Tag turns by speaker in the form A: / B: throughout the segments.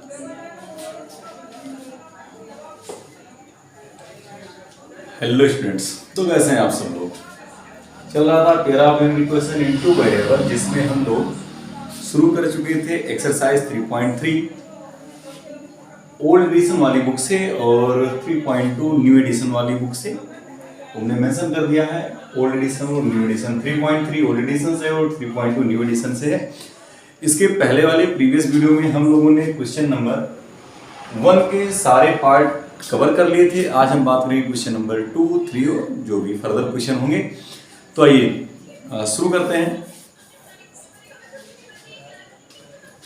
A: Hello students, तो कैसे हैं आप सब लोग। चल रहा था पैराबोलिक इक्वेशन इनटू वेरिएबल, जिसमें हम लोग शुरू कर चुके थे एक्सरसाइज 3.3 ओल्ड एडिशन वाली बुक से और 3.2 न्यू एडिशन वाली बुक से। हमने मेंशन कर दिया है ओल्ड एडिशन और न्यू एडिशन। 3.3 ओल्ड एडिशन से और 3.2 न्यू एडिशन से है। इसके पहले वाले प्रीवियस वीडियो में हम लोगों ने क्वेश्चन नंबर 1 के सारे पार्ट कवर कर लिए थे। आज हम बात करेंगे क्वेश्चन नंबर 2, 3 और जो भी फर्दर क्वेश्चन होंगे। तो आइए शुरू करते हैं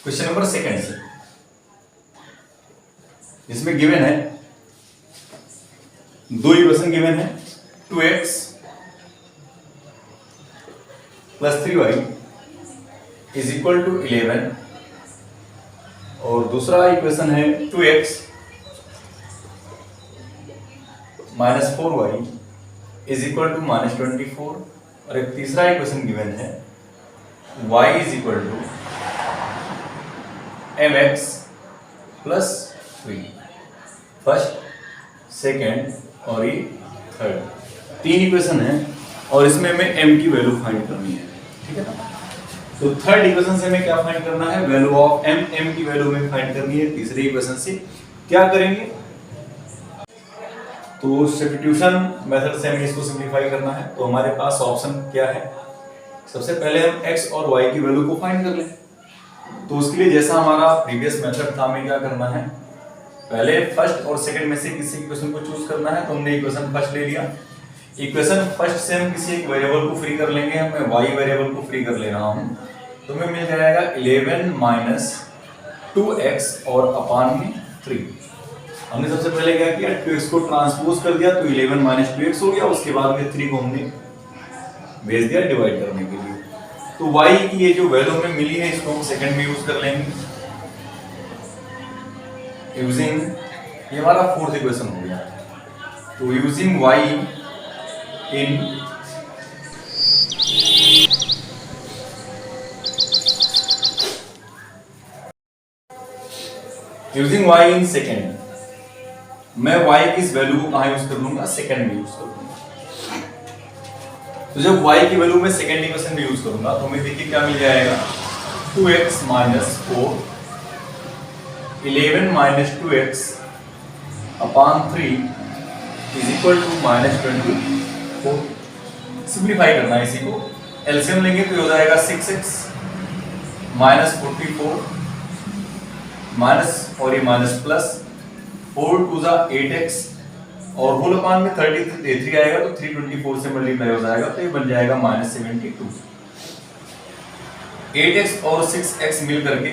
A: क्वेश्चन नंबर 2 से। इसमें गिवन है 2 इक्वेशन गिवन है, 2x + 3y is equal to 11 और दूसरा इक्वेशन है 2x - 4y is equal to -24 और एक तीसरा इक्वेशन गिवन है y is equal to mx + 3। First, second और ये थर्ड 3 इक्वेशन है और इसमें हमें m की वैल्यू फाइंड करनी है, ठीक है ना। तो थर्ड इक्वेशन से हमें क्या फाइंड करना है, वैल्यू ऑफ m की वैल्यू हमें फाइंड करनी है। तीसरे इक्वेशन से क्या करेंगे, तो सब्स्टिट्यूशन मेथड से हमें इसको सिंपलीफाई करना है। तो हमारे पास ऑप्शन क्या है, सबसे पहले हम x और y की वैल्यू को फाइंड कर लें। तो उसके लिए जैसा हमारा प्रीवियस मेथड था, हमें क्या करना है, पहले फर्स्ट और सेकंड में से किसी इक्वेशन को चूज करना है। तो हमने इक्वेशन फर्स्ट ले लिया। इक्वेशन फर्स्ट से हम किसी एक वेरिएबल को फ्री कर लेंगे। मैं y वेरिएबल को फ्री कर ले रहा हूं, तो हमें मिल जाएगा 11 - 2x और अपान में 3। हमने सबसे पहले क्या किया, 2x को ट्रांसपोज कर दिया तो 11 - 2x हो गया। उसके बाद में 3 को हमने भेज दिया डिवाइड करने के लिए। तो y की ये जो वैल्यू हमें मिली है, इसको हम सेकंड में यूज कर लेंगे यूजिंग, ये हमारा फोर्थ इक्वेशन हो गया। तो using y in using y in second, मैं y की इस वैल्यू को कहां यूज कर लूंगा, सेकंड में यूज कर लूंगा। तो जब y की वैल्यू मैं सेकंड इक्वेशन में यूज करूंगा तो हमें देखिए क्या मिल जाएगा, 2x - 4 11 - 2x upon 3 is equal to -24। Simplify करना है इसी को, एलसीएम लेंगे तो हो जाएगा 6x - 44 माइनस और ये माइनस प्लस 4 × 2 = 8x और होल अपान में 33 आएगा तो 324 से मल्टीप्लाई हो जाएगा तो ये बन जाएगा -72। 8x और 6x मिल करके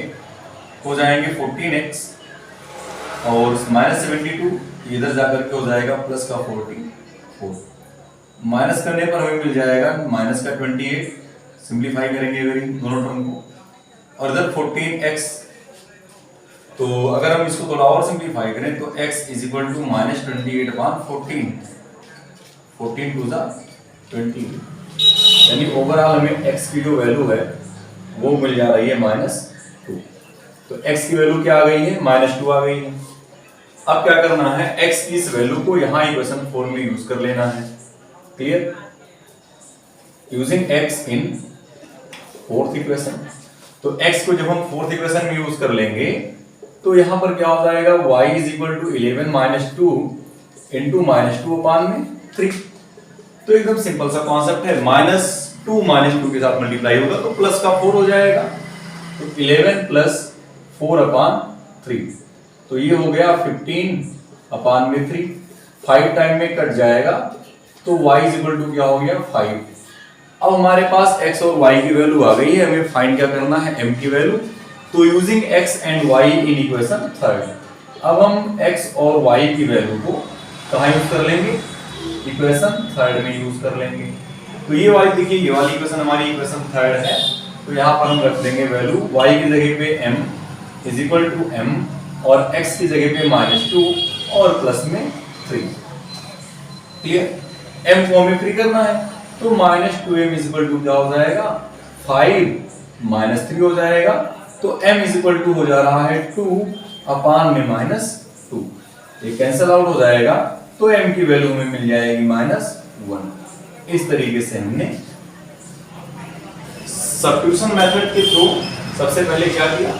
A: हो जाएंगे 14x और -72 इधर जाकर के हो जाएगा प्लस का 44। माइनस करने पर हमें मिल जाएगा माइनस का 28। सिंपलीफाई करेंगे दोनों टर्म को और इधर 14x। तो अगर हम इसको थोड़ा और सिंपलीफाई करें तो x इज इक्वल टू -28/14 14 × 2 = 20। यानी ओवरऑल हमें x की जो वैल्यू है वो मिल जा रही है -2। तो x की वैल्यू क्या आ गई है, -2 आ गई है। अब क्या करना है, x की इस वैल्यू को यहां इक्वेशन 4 में यूज कर लेना है। Clear, using x in fourth equation. तो x को जब हम फोर्थ इक्वेशन में यूज कर लेंगे तो यहां पर क्या हो जाएगा, y is equal to 11 - 2 into -2 upon में 3। तो एकदम सिंपल सा कॉन्सेप्ट है, -2 -2 के साथ मल्टीप्लाई होगा तो प्लस का 4 हो जाएगा। तो 11 + 4 अपान 3, तो ये हो गया 15 अपान में 3। 5 टाइम में कट जाएगा तो y इज इक्वल टू क्या हो गया, 5। अब हमारे पास x और y की वैल्यू आ गई है, हमें फाइंड क्या करना है, m की वैल्यू। तो using x and y in equation third, अब हम x और y की वैल्यू को कहां यूज कर लेंगे, इक्वेशन थर्ड में यूज कर लेंगे। तो ये वाली देखिए, ये वाली इक्वेशन हमारी इक्वेशन थर्ड है। तो यहां पर हम रख देंगे वैल्यू y की जगह पे m is equal to m और x की जगह पे -2 और प्लस में 3। क्लियर, m को हमें फ्री करना है तो -2m इज इक्वल टू क्या हो जाएगा, 5 -3 हो जाएगा। तो m इज इक्वल टू हो जा रहा है 2 अपान में -2, ये कैंसल आउट हो जाएगा तो m की वैल्यू में मिल जाएगी -1। इस तरीके से हमने सब्स्टिट्यूशन मेथड के थ्रू सबसे पहले क्या किया,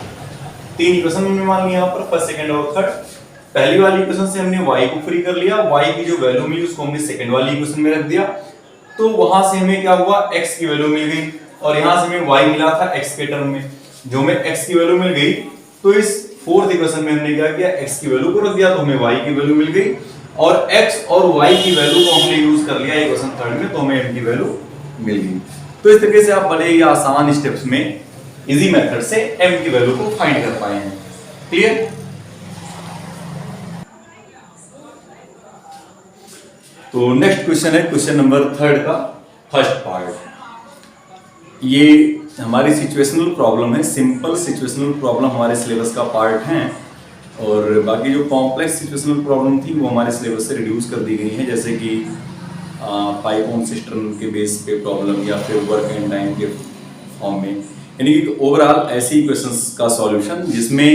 A: 3 इक्वेशन हमने मान लिया यहाँ पर, फर्स्ट सेकंड और थर्ड। पहली वाली इक्वेशन से हमने y को फ्री कर लिया, y की जो वैल्यू मिली उसको हमने सेकंड वाली इक्वेशन में रख दिया, तो वहां से हमें क्या हुआ, x की वैल्यू मिल गई, और यहां से हमें y मिला था x के टर्म में, जो हमें x की वैल्यू मिल गई, तो इस फोर्थ इक्वेशन में हमने क्या किया, x की वैल्यू को रख दिया, तो हमें y की वैल्यू मिल गई, और x और y की वैल्यू को हमने यूज कर लिया इक्वेशन थर्ड में, तो हमें m की वैल्यू मिल गई। तो इस तरीके से आप बड़े ही आसान स्टेप्स में इजी मेथड से m की वैल्यू को फाइंड कर पाए हैं। क्लियर? तो नेक्स्ट क्वेश्चन है क्वेश्चन नंबर थर्ड का फर्स्ट पार्ट। ये हमारी सिचुएशनल प्रॉब्लम है, सिंपल सिचुएशनल प्रॉब्लम हमारे सिलेबस का पार्ट है, और बाकी जो कॉम्प्लेक्स सिचुएशनल प्रॉब्लम थी वो हमारे सिलेबस से रिड्यूस कर दी गई है, जैसे कि पाइप ऑन सिस्टम के बेस पे प्रॉब्लम या फिर वर्क एंड टाइम के फॉर्म में, यानी कि ओवरऑल ऐसी इक्वेशंस का सॉल्यूशन जिसमें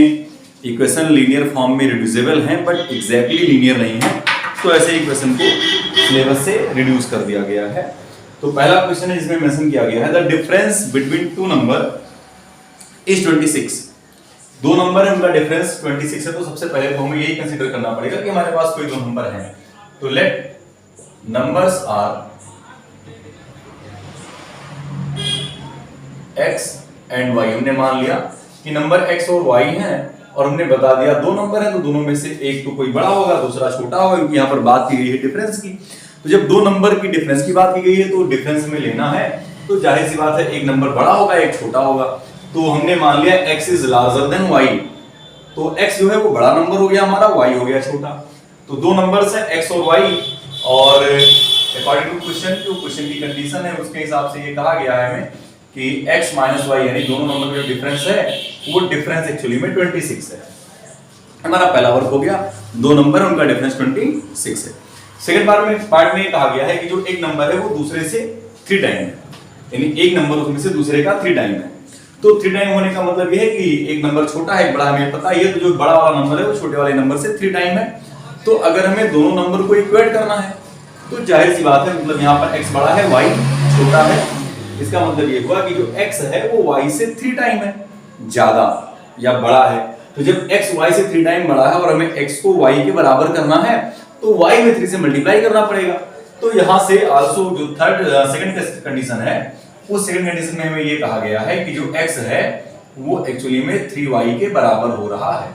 A: इक्वेशन लीनियर फॉर्म में रिड्यूसेबल हैं बट एग्जैक्टली लीनियर नहीं है, तो ऐसे इक्वेशन को सिलेबस से रिड्यूस कर दिया गया है। तो पहला क्वेश्चन है जिसमें मेंशन किया गया है the difference between two number is 26। दो नंबर है, उनका डिफरेंस 26 है, तो सबसे पहले तो हमें यही कंसीडर करना पड़ेगा कि हमारे पास कोई दो नंबर हैं। तो let numbers are x and y। हमने मान लिया कि नंबर x और y हैं, और हमने बता दिया दो नंबर हैं, तो दोनों में से एक तो कोई बड़ा होगा दूसरा छोटा होगा, क्योंकि यहाँ पर बात की गई है डिफरेंस की। तो जब दो नंबर की डिफरेंस की बात की गई है तो डिफरेंस में लेना है, तो जाहिर सी बात है एक नंबर बड़ा होगा एक छोटा होगा। तो हमने मान लिया x is larger than y, तो x जो है वो बड़ा नंबर हो गया हमारा, y हो गया छोटा। तो दो नंबर्स हैं x और y, और अकॉर्डिंग टू क्वेश्चन, जो क्वेश्चन की कंडीशन है उसके हिसाब से ये कहा गया है हमें कि x माइनस वाई यानी दोनों नंबर का जो डिफरेंस है वो डिफरेंस एक्चुअली में 26 है। हमारा पहला वर्क हो गया, दो नंबर है उनका डिफरेंस 26 है। सेकंड पार्ट में कहा गया है कि जो एक नंबर है वो दूसरे से 3 टाइम है, यानी एक नंबर उसमें से दूसरे का 3 टाइम है। तो 3 टाइम होने का मतलब ये है कि एक नंबर छोटा है एक बड़ा, हमें पता है, तो जो बड़ा वाला नंबर है वो छोटे वाले नंबर से 3 टाइम है। तो अगर हमें दोनों नंबर को इक्वेट करना है तो जाहिर सी बात है, मतलब यहाँ पर x बड़ा है y छोटा है, इसका मतलब ये हुआ कि जो x है वो y से 3 टाइम है ज्यादा या बड़ा है। तो जब x y से 3 टाइम बड़ा है और हमें x को y के बराबर करना है तो y में 3 से मल्टीप्लाई करना पड़ेगा। तो यहां से आल्सो जो सेकंड कंडीशन है, उस सेकंड कंडीशन में हमें ये कहा गया है कि जो x है वो एक्चुअली में 3y के बराबर हो रहा है।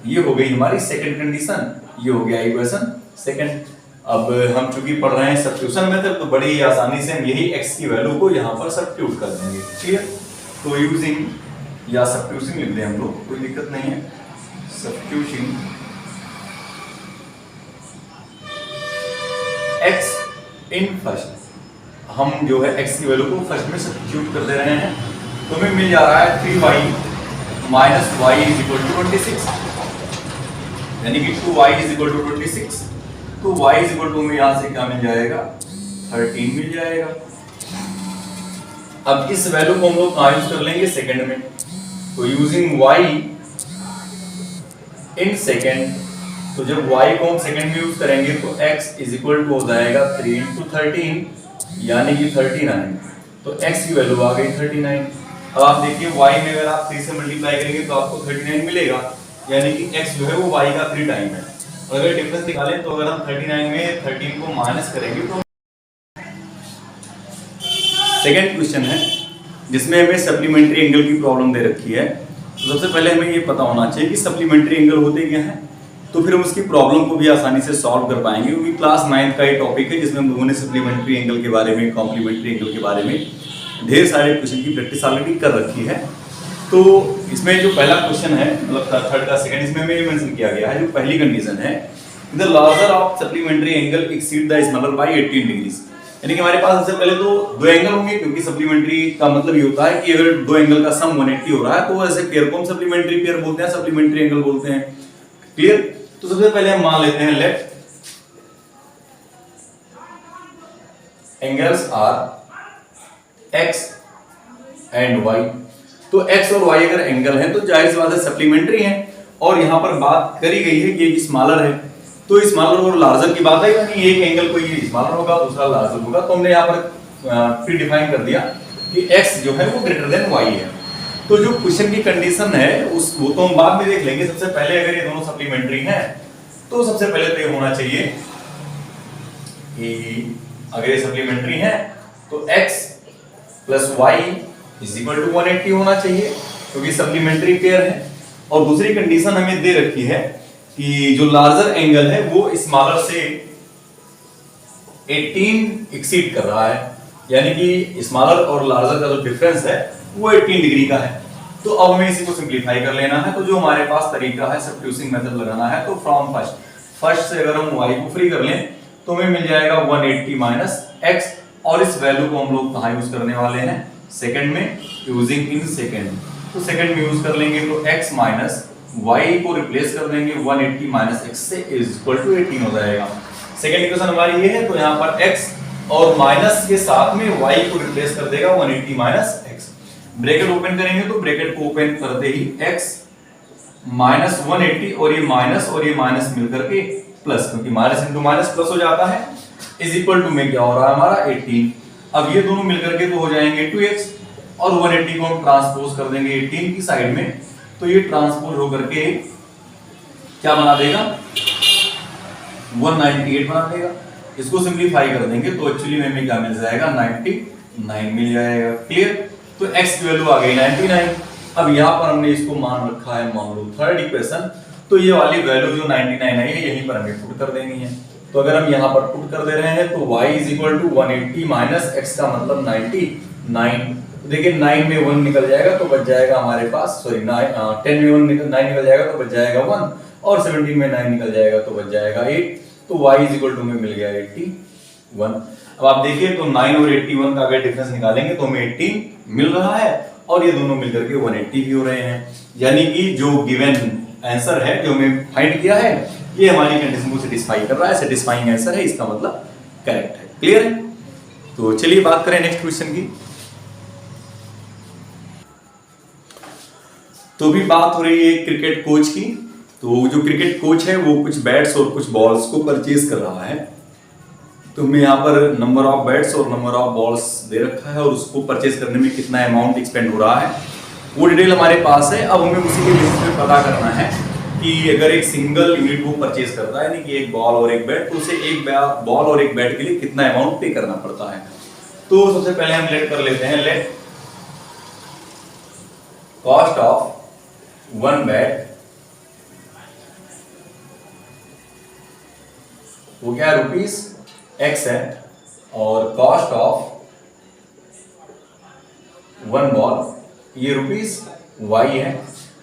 A: ये हो गई हमारी सेकंड कंडीशन, ये हो गया इक्वेशन सेकंड। अब हम चूंकि पढ़ रहे हैं सब्स्टिट्यूशन मेथड, तो बड़ी ही आसानी से हम यही x की वैल्यू को यहाँ पर सब्स्टिट्यूट कर देंगे। ठीक है, तो यूजिंग या सब्स्टिट्यूशन लिख दें हम लोग, कोई दिक्कत नहीं है। सब्स्टिट्यूशन x इन फर्स्ट, हम जो है x की वैल्यू को फर्स्ट में सब्स्टिट्यूट कर दे रहे हैं, तो हमें मिल जा रहा है 3y minus y is equal to 26, यानी कि 2y इज इक्वल टू 26। तो y इज इक्वल टू में यहां से क्या मिल जाएगा, 13 मिल जाएगा। अब इस वैल्यू को हम लोग कहां यूज कर लेंगे, सेकंड में। तो यूजिंग y इन सेकंड, तो जब y को हम सेकंड में यूज करेंगे तो x इज इक्वल टू हो जाएगा 3 into 13 यानी कि 39। तो x की वैल्यू आ गई 39। अब आप देखिए y में अगर आप 3 से मल्टीप्लाई करेंगे तो आपको 39 मिलेगा, यानी कि x जो है वो y का 3 टाइम है। और अगर डिफरेंस निकालें तो अगर हम 39 में 13 को माइनस करेंगे तो सेकंड क्वेश्चन है जिसमें हमें सप्लीमेंट्री एंगल की प्रॉब्लम दे रखी है। तो सबसे पहले हमें ये पता होना चाहिए कि सप्लीमेंट्री एंगल होते क्या हैं, तो फिर हम उसकी प्रॉब्लम को भी आसानी से सॉल्व कर पाएंगे, क्योंकि क्लास 9th का ये टॉपिक है जिसमें हम लोगों ने सप्लीमेंट्री एंगल के बारे में, कॉम्प्लीमेंट्री एंगल के बारे में ढेर सारे क्वेश्चन की प्रैक्टिस ऑलरेडी कर रखी है। तो इसमें जो पहला क्वेश्चन है, मतलब थर्ड का सेकंड, इसमें हमें मेंशन किया गया है जो पहली कंडीशन है, the larger of supplementary angle exceed the smaller by 18 degrees. यानी कि हमारे पास सबसे पहले तो दो एंगल होंगे, क्योंकि सप्लीमेंट्री का मतलब ये होता है कि अगर दो एंगल का सम 180 हो रहा है तो ऐसे पेयर को हम सप्लीमेंट्री पेयर बोलते हैं, सप्लीमेंट्री एंगल बोलते हैं। क्लियर? तो सबसे पहले हम मान लेते हैं let angles are x and y। तो x और y अगर एंगल है तो जाहिर सी बात है सप्लीमेंट्री हैं, और यहाँ पर बात करी गई है कि एक स्मॉलर है, तो स्मॉलर और लार्जर की बात है, यानी एक एंगल कोई स्मॉलर होगा दूसरा लार्जर होगा, तो हमने यहाँ पर प्री डिफाइन कर दिया कि x जो है वो ग्रेटर देन y है। तो जो क्वेश्चन की कंडीशन है वो तो हम बाद में देख लेंगे। सबसे पहले अगर ये दोनों सप्लीमेंट्री हैं तो सबसे पहले तो ये होना चाहिए कि अगर ये सप्लीमेंट्री हैं तो x plus y is equal to 180 होना चाहिए, क्योंकि सप्लीमेंट्री पेयर है। और दूसरी कंडीशन हमें दे रखी है कि जो लार्जर एंगल है वो स्मॉलर से 18 एक्सीड कर रहा है, यानी कि स्मॉलर और लार्जर का जो डिफरेंस है वो 18 डिग्री का है। तो अब हमें इसी को सिंपलीफाई कर लेना है। तो जो हमारे पास तरीका है सब्स्टिट्यूशन मेथड लगाना है, तो फ्रॉम फर्स्ट से अगर हम y को फ्री कर लें तो हमें मिल जाएगा 180 माइनस x, और इस वैल्यू को हम लोग कहाँ यूज करने वाले हैं, सेकंड में, यूजिंग इन सेकंड। तो सेकंड में यूज कर लेंगे तो x माइनस y को रिप्लेस कर देंगे 180 माइनस x से इज इक्वल टू 18 हो जाएगा। सेकंड इक्वेशन हमारी ये है, तो यहाँ पर x और माइनस के साथ में y को रिप्लेस कर देगा 180 माइनस x। ब्रैकेट ओपन करेंगे तो ब्रैकेट को ओपन करते ही x माइनस 180 और ये माइनस मिलकर के प्लस, क्योंकि माइनस इंटू माइनस प्लस हो जाता है, इज इक्वल टू में क्या हो रहा है हमारा 18। अब ये दोनों मिलकर के तो हो जाएंगे 2x, और 180 को हम ट्रांसपोज कर देंगे 18 की साइड में, तो ये ट्रांसपोज होकर के क्या बना देगा, 198 बना देगा। इसको सिंपलीफाई कर देंगे तो एक्चुअली में हमें क्या मिल जाएगा, 99 मिल जाएगा। क्लियर। तो x की वैल्यू आ गई 99। अब यहाँ पर हमने इसको मान रखा है मान लो थर्ड इक्वेशन, तो ये वाली वैल्यू जो 99 है यहीं पर हमें पुट कर देनी है। तो अगर हम यहाँ पर पुट कर दे रहे हैं तो y is equal to 180 minus x का मतलब 99। देखिए 9 में 1 निकल जाएगा तो बच जाएगा हमारे पास, सॉरी 10 में 9 निकल जाएगा तो बच जाएगा 1, और 17 में 9 निकल जाएगा तो बच जाएगा 8। तो y इज इक्वल टू में मिल गया 81। अब आप देखिए तो 9 और 81 का अगर डिफरेंस निकालेंगे तो हमें 18 मिल रहा है, और ये दोनों मिलकर के 180 भी हो रहे हैं, यानी कि जो गिवन आंसर है जो हमें फाइंड किया है ये हमारी कंडीशन को सेटिस्फाई कर रहा है, सेटिस्फाइंग आंसर है, इसका मतलब करेक्ट है। क्लियर है। तो चलिए बात करें नेक्स्ट क्वेश्चन की। तो भी बात हो रही है क्रिकेट कोच की। तो जो क्रिकेट कोच है वो कुछ बैट्स और कुछ बॉल्स को परचेज कर रहा है। तो हमें यहाँ पर नंबर ऑफ बैट्स और नंबर ऑफ बॉल्स दे रखा है, और उसको परचेज करने में कितना अमाउंट एक्सपेंड हो रहा है वो डिटेल हमारे पास है। अब हमें उसी के बेसिस पे पता करना है कि अगर एक सिंगल यूनिट वो परचेज करता है, यानी कि एक बॉल और एक बैट, तो उसे एक बॉल और एक बैट के लिए कितना अमाउंट पे करना पड़ता है। तो सबसे पहले हम लेट कर लेते हैं, let cost of one bat वो क्या ₹x है, और कॉस्ट ऑफ वन बॉल ये ₹y है।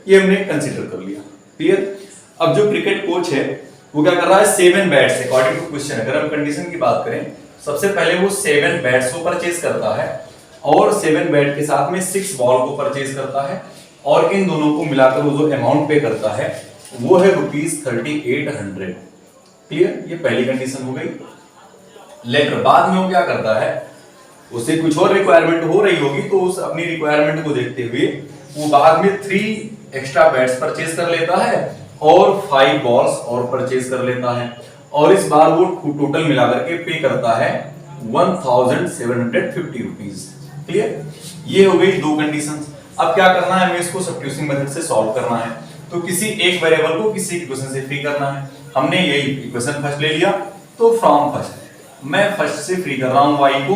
A: ये हमने कंसीडर कर लिया। क्लियर। अब जो क्रिकेट कोच है वो क्या कर रहा है, 7 बैट्स अकॉर्डिंग टू क्वेश्चन, अगर हम कंडीशन की बात करें सबसे पहले वो 7 बैट्स को परचेज करता है, और 7 बैट के साथ में 6 बॉल को परचेज करता है, और इन दोनों को मिलाकर वो जो अमाउंट पे करता है वो है ₹3800। क्लियर। ये पहली कंडीशन हो गई। लेटर बाद में वो क्या करता है, उसे कुछ और रिक्वायरमेंट हो रही होगी, तो उस अपनी रिक्वायरमेंट को देखते हुए वो बाद में 3 एक्स्ट्रा बैट्स परचेज कर लेता है और 5 बॉल्स और परचेज कर लेता है, और इस बार वो टोटल मिलाकर के पे करता है ₹1750। क्लियर। ये हो गई 2 कंडीशंस। अब क्या करना है, हमें इसको सब्स्टिट्यूशन मेथड से सॉल्व करना है। तो किसी एक वेरिएबल को किसी इक्वेशन से फ्री करना है। हमने यही इक्वेशन फर्स्ट ले लिया, तो फ्रॉम फर्स्ट मैं फर्स्ट से फ्री कर रहा हूं y को,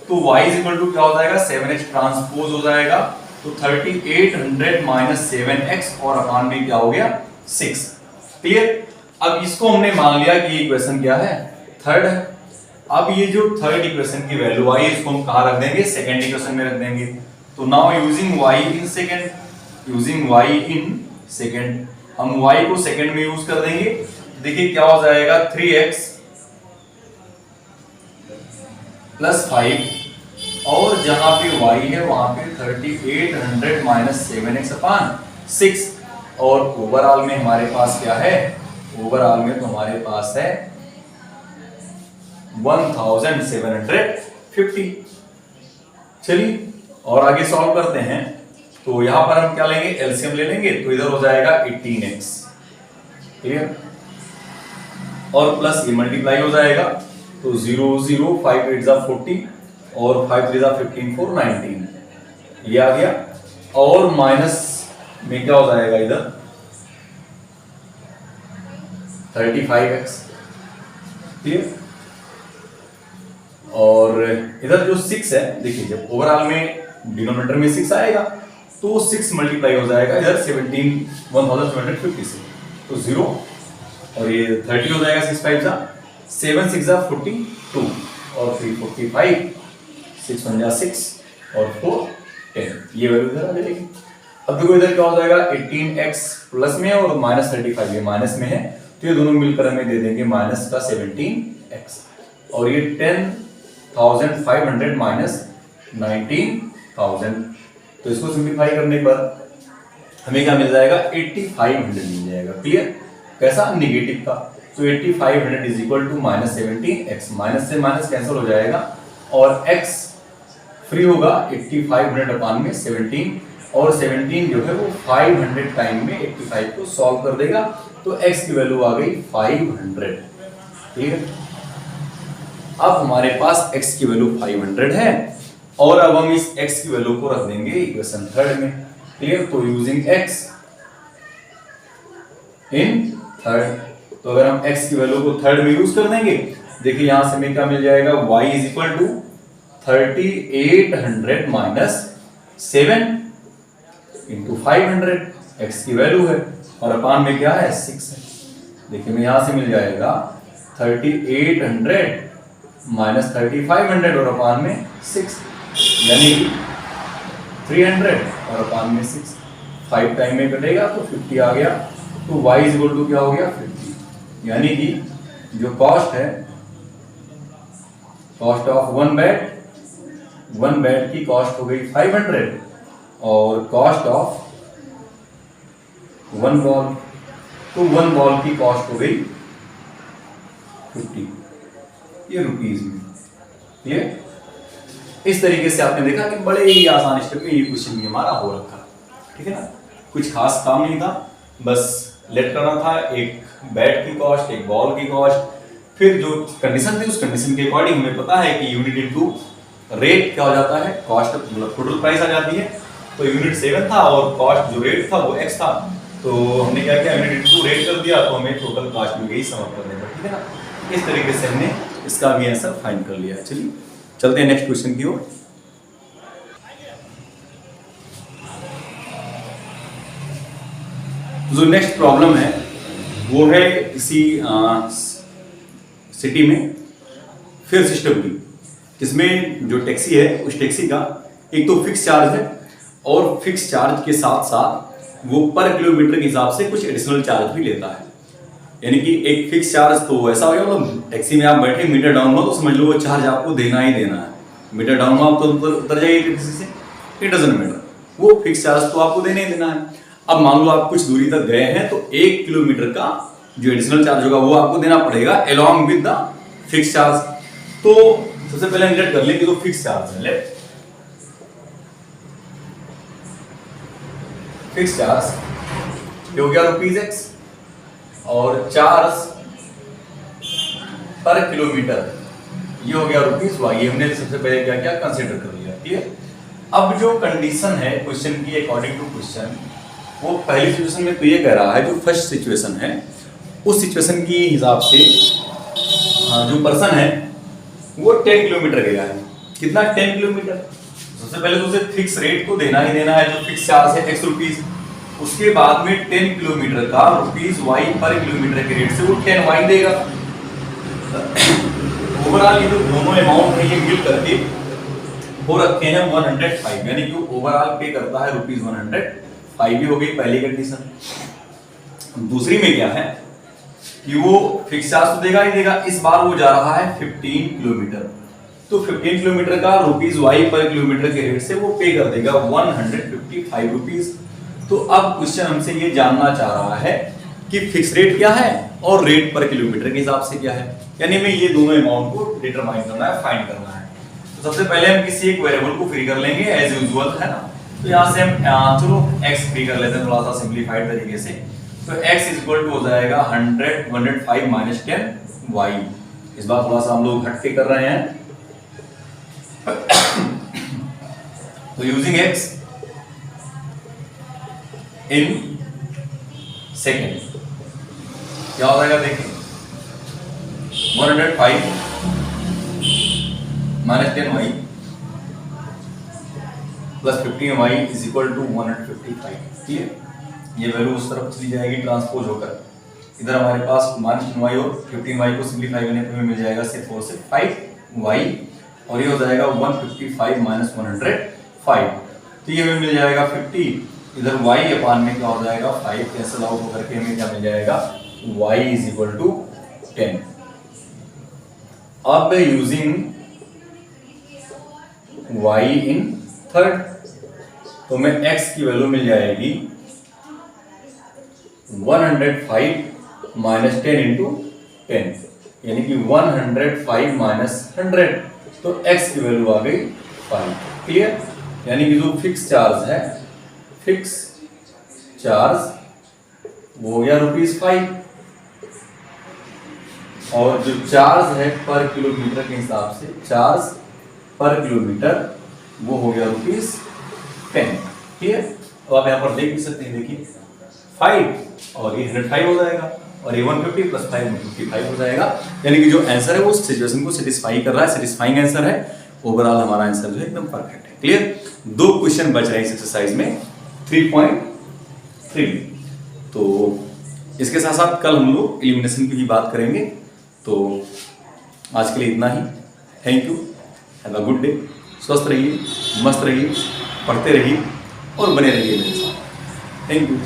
A: तो y इज इक्वल टू क्या हो जाएगा, 7x ट्रांसपोज हो जाएगा, तो 3800 माइनस 7x और अपान में क्या हो गया 6। क्लियर। अब इसको हमने मान लिया कि इक्वेशन क्या है, थर्ड है। अब ये जो थर्ड इक्वेशन की वैल्यू आई इसको हम कहां रख देंगे, सेकंड इक्वेशन में रख देंगे। तो now using y in second, using y in second, हम y को सेकंड में यूज कर देंगे। देखिए क्या हो जाएगा, 3x प्लस 5, और जहां पे y है वहां पे 3800 माइनस 7x अपान 6, और ओवरऑल में हमारे पास क्या है, ओवरऑल में तो हमारे पास है 1750। चलिए और आगे सॉल्व करते हैं। तो यहां पर हम क्या लेंगे, एलसीएम ले लेंगे, तो इधर हो जाएगा 18x क्लियर, और प्लस ये मल्टीप्लाई हो जाएगा तो 0 0 5 8 जा 40 और 5 3 जा 15 4 19 ये आ गया, और माइनस में क्या हो जाएगा इधर 35x, क्लियर, और इधर जो 6 है देखिए जब ओवरऑल में डिनोमिनेटर में 6 आएगा तो 6 मल्टीप्लाई हो जाएगा इधर 17,750 से, तो 0 और ये 30 हो जाएगा 6 5 जा 7 6 जा 42 और 3 45 6 1 जा 6 और 4 10 ये वैल्यू इधर आ जाएगी। अब देखो इधर क्या हो जाएगा 18x प्लस में और माइनस 35 ये माइनस में है तो ये दोनों मिलकर हमें दे देंगे माइनस का 17x, और ये 10,500 माइनस 19,000, तो इसको सिंप्लीफाई करने पर हमें क्या मिल जाएगा 8,500 मिल जाएगा। क्लियर, कैसा नेगेटिव का, तो 8,500 is equal to minus 17x, minus से माइनस कैंसिल हो जाएगा और x फ्री होगा 8,500 अपान में 17, और 17 जो है वो 500 टाइम में 85 को सॉल्व कर देगा तो x की वैल्यू आ गई 500। ठीक है, अब हमारे पास x की वैल्यू 500 है और अब हम इस x की वैल्यू को रख देंगे इक्वेशन थर्ड में। क्लियर, तो यूजिंग x इन थर्ड, तो अगर हम x की वैल्यू को थर्ड में यूज कर देंगे, देखिए यहां से हमें क्या मिल जाएगा y is equal to 3800 minus 7 into 500, x की वैल्यू है और अपान में क्या है 6 है। देखिए मैं यहां से मिल जाएगा 3800 माइनस 3500 और अपान में 6, यानी 300 और अपान में 6, 5 टाइम में कटेगा तो 50 आ गया, तो y इज इक्वल टू क्या हो गया 50, यानी कि जो कॉस्ट है, कॉस्ट ऑफ वन बेड की कॉस्ट हो गई 500 और कॉस्ट ऑफ वन बॉल, तो वन बॉल की कॉस्ट हो गई 50, ये रुपीज में। ये इस तरीके से आपने देखा कि बड़े ही आसान स्टेप में ये क्वेश्चन भी हमारा हो रखा, ठीक है ना, कुछ खास काम नहीं था, बस लेट करना था एक बैट की कॉस्ट, एक बॉल की कॉस्ट, फिर जो कंडीशन थी उस कंडीशन के अकॉर्डिंग हमें पता है कि यूनिट इनटू रेट क्या हो जाता है, कॉस्ट मतलब टोटल प्राइस आ जाती है, तो यूनिट 7 था और कॉस्ट जो रेट था वो x था, तो हमने क्या किया यूनिट इनटू रेट कर दिया तो हमें टोटल कॉस्ट मिल गई सम करने पर। ठीक है ना, इस तरीके से हमने इसका भी आंसर फाइंड कर लिया। चलिए चलते हैं नेक्स्ट क्वेश्चन की ओर। जो नेक्स्ट प्रॉब्लम है वो है किसी सिटी में फेयर सिस्टम की, जिसमें जो टैक्सी है उस टैक्सी का एक तो फिक्स चार्ज है और फिक्स चार्ज के साथ साथ वो पर किलोमीटर के हिसाब से कुछ एडिशनल चार्ज भी लेता है। यानी कि एक फिक्स चार्ज तो ऐसा हो गया, मतलब टैक्सी में आप बैठे मीटर डाउन हो तो समझ लो वो चार्ज आपको देना ही देना है, मीटर डाउन हो आप तो उतर जाइए टैक्सी से, इट डजंट मैटर, वो फिक्स चार्ज तो आपको देना ही देना है। अब मान लो आप कुछ दूरी तक गए हैं तो 1 किलोमीटर का जो एडिशनल चार्ज होगा वो आपको देना पड़ेगा along with the fix charge. तो सबसे पहले हम लेट कर लेंगे तो फिक्स चार्ज है, लेट फिक्स चार्ज ये हो गया ₹x और चार्ज पर किलोमीटर ये हो गया ₹y, ये हमने सबसे पहले क्या किया कंसीडर कर लिया। क्लियर, अब जो कंडीशन है क्वेश्चन की अकॉर्डिंग टू क्वेश्चन, वो पहली सिचुएशन में तो ये कह रहा है जो फर्स्ट सिचुएशन है उस सिचुएशन की हिसाब से जो पर्सन है वो 10 किलोमीटर गया है। कितना 10 किलोमीटर, सबसे पहले तो उसे फिक्स रेट को देना ही देना है, जो फिक्स चार्ज है x रुपीज, उसके बाद में 10 किलोमीटर का ₹y पर किलोमीटर के रेट से वो 10y देगा। ओवरऑल ये जो दोनों अमाउंट है ये मिल करके वो रखे हैं 105, यानी कि ओवरऑल पे करता है ₹105 भी हो गई पहली कंडीशन। दूसरी में क्या है कि वो फिक्स चार्ज तो देगा ही देगा, इस बार वो जा रहा है 15 किलोमीटर, तो 15 किलोमीटर का ₹y पर किलोमीटर के रेट से वो पे कर देगा 155 रुपीज। तो अब क्वेश्चन हमसे ये जानना चाह रहा है कि फिक्स रेट क्या है और रेट पर किलोमीटर के हिसाब से क्या है, यानी हमें ये दोनों अमाउंट को डिटरमाइन करना है, फाइंड करना है। तो सबसे पहले हम किसी एक वेरिएबल को फ्री कर लेंगे एज यूजुअल, है ना, तो यहाँ से हम चलो x फ्री कर लेते हैं थोड़ा सा सिंप्लीफाइड तरीके से। तो x इक्वल टू हो जाएगा 105 माइनस 10 y। इस बार थोड़ा सा हम लोग हट के कर रहे हैं। तो यूजिंग x इन सेकेंड क्या हो जाएगा देखिए, 105 minus 10y plus 15y is equal to 155। ठीक है, ये वैल्यू उस तरफ चली जाएगी ट्रांसपोज होकर। इधर हमारे पास माइनस 10y और 15y को सिंप्लीफाई करने पर मिल जाएगा सिर्फ 4 से 5y, और ये हो जाएगा 155 माइनस 105। तो ये हमें मिल जाएगा 50, इधर y अपान में क्या हो जाएगा 5 कैंसिल आउट होकर के हमें क्या मिल जाएगा y इज इक्वल टू 10। अब यूजिंग y इन थर्ड, तो मैं x की वैल्यू मिल जाएगी 105 माइनस 10 इंटू 10, यानी कि 105 माइनस 100, तो x की वैल्यू आ गई 5। क्लियर, यानी कि जो फिक्स चार्ज है, फिक्स चार्ज वो हो गया ₹5, और जो चार्ज है पर किलोमीटर के हिसाब से, चार्ज पर किलोमीटर वो हो गया ₹10। ठीक है, तो आप यहाँ पर देख भी सकते हैं, देखिए 5 और ये 105 हो जाएगा, और ये 150 प्लस 5 155 हो जाएगा। यानी कि जो आंसर है वो सिचुएशन को सेटिस्फाई कर रहा है, सेटिस्फाइंग आंसर है। ओवरऑल हमारा आंसर जो है एकदम परफेक्ट है। क्लियर, 2 क्वेश्चन बच रहे हैं इस एक्सरसाइज में 3.3। तो इसके साथ साथ कल हम लोग एलिमिनेशन की भी बात करेंगे। तो आज के लिए इतना ही। Thank you, have a good day. स्वस्थ रहिए, मस्त रहिए, पढ़ते रहिए और बने रहिए मेरे साथ। Thank you.